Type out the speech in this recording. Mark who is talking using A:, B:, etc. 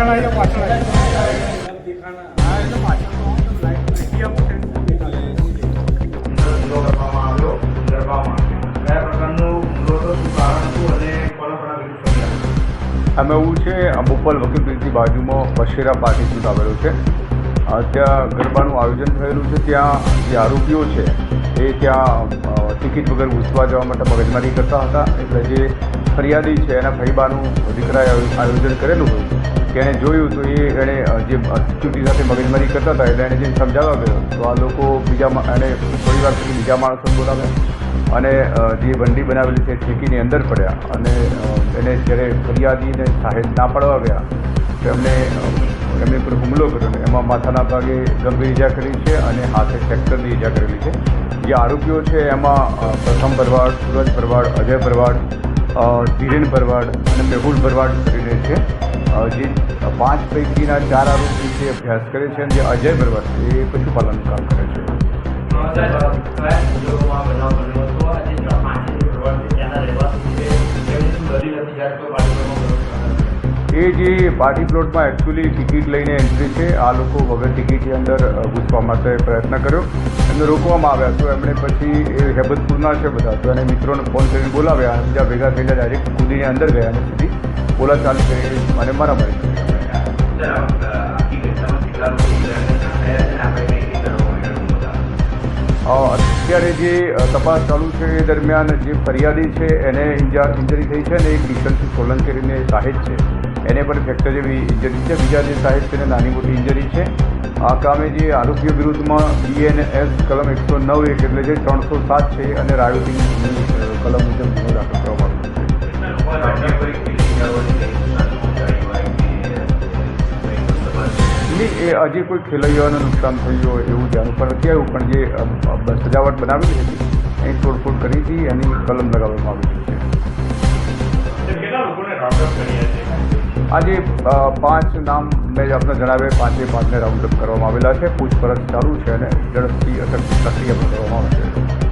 A: અમે એવું છે બોપલ વકીલ બ્રિજની બાજુમાં બશેરા પાર્ટી પ્લોટ આવેલો છે. ત્યાં ગરબાનું આયોજન થયેલું છે. ત્યાં જે આરોપીઓ છે એ ત્યાં ટિકિટ વગર ઘૂસવા જવા માટે મગજમારી કરતા હતા. એટલે જે ફરિયાદી છે એના ભાઈબાનું દીકરાએ આયોજન કરેલું હોય કે એણે જોયું તો એણે જે સિક્યુરિટી સાથે મગજમારી કરતા હતા એટલે એણે જે સમજાવવા ગયો તો આ લોકો એણે થોડી વાર પછી બીજા માણસોને બોલાવ્યા અને જે બંડી બનાવેલી છે ઠેકીની અંદર પડ્યા અને એને જ્યારે ફરિયાદીને સાહેબ ના પાડવા ગયા તો એમની પર હુમલો કર્યો અને એમાં માથાના ભાગે ગંભીર ઈજા કરી છે અને હાથે ફ્રેક્ચરની ઈજા કરેલી છે. જે આરોપીઓ છે એમાં પ્રથમ ભરવાડ, સૂરજ ભરવાડ, અજય ભરવાડ, ધીરેન ભરવાડ અને મેહુલ ભરવાડ કરીને છે. જે 5 પૈકીના 4 આરોપી છે અભ્યાસ કરે છે અને જે અજય ભરવાડ છે એ પશુપાલનનું કામ કરે છે. એ જે પાર્ટી પ્લોટમાં એકચ્યુઅલી ટિકિટ લઈને એન્ટ્રી છે. આ લોકો વગર ટિકિટની અંદર ઘૂસવા માટે પ્રયત્ન કર્યો. એમને રોકવામાં આવ્યા તો એમણે પછી એ હેબતપુરના છે બધા તો એને મિત્રોને ફોન કરીને બોલાવ્યા અને બીજા ભેગા થઈને ડાયરેક્ટ કૂદીને અંદર ગયા અને સીધી બોલાચાલી કરી અને મારામારી કરી. અત્યારે જે તપાસ ચાલુ છે એ દરમિયાન જે ફરિયાદી છે એને ઇન્જરી થઈ છે અને એક કિશનસિંહ સોલંકી કરીને સાહેબ છે એને પણ ફ્રેક્ચર જેવી ઇન્જરી છે. બીજા જે સાહેબ છે એને નાની મોટી ઇન્જરી છે. આ કામે જે આરોપીઓ વિરુદ્ધમાં BNS કલમ 109 એટલે જે 307 છે અને રાયોટિંગની કલમ મુજબ ગુનો દાખલ કરવામાં આવ્યો છે. એ હજી કોઈ ખેલૈયાઓને નુકસાન થયું હોય એવું ધ્યાન ઉપર નથી આવ્યું પણ જે સજાવટ બનાવેલી હતી એની તોડફોડ કરી હતી એની કલમ લગાવવામાં આવેલી છે. આજે 5 નામ મેં આપને જણાવ્યા 5-5ને રાઉન્ડ અપ કરવામાં આવેલા છે. પૂછપરછ ચાલુ છે અને ઝડપથી અટક પ્રક્રિયા કરવામાં આવે છે.